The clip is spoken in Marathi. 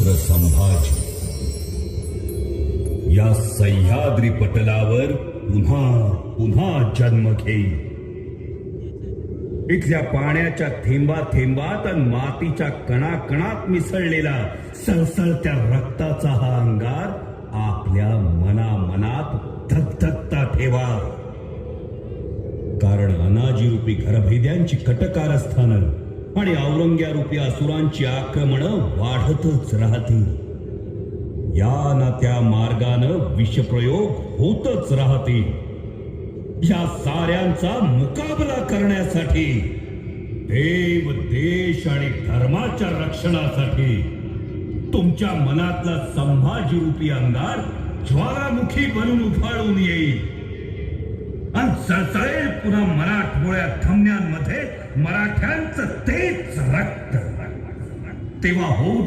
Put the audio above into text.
छत्रपुत्र संभाजी या सह्याद्री पटलावर पुन्हा पुन्हा जन्म घेईल. इथल्या पाण्याच्या थेंबा थेंबात आणि मातीच्या कणाकणात मिसळलेला सळसळत्या रक्ताचा हा अंगार आपल्या मनामनात धगधगता ठेवा. कारण अनाजी रूपी घरभेद्यांची कटकारस्थानं आणि औरंग्या रूपी असुरांची आक्रमणं वाढतच राहतील. या ना त्या मार्गानं विषप्रयोग होतच राहतील. या साऱ्यांचा मुकाबला करण्यासाठी देव, देश आणि धर्माच्या रक्षणासाठी तुमच्या मनातला संभाजी रूपी अंगार ज्वालामुखी बनून उफाळून येईल आणि सळसळेल पुन्हा मराठमोळ्या धमन्यांमध्ये मराठ्यांचं तेच रक्त. तेव्हा होऊ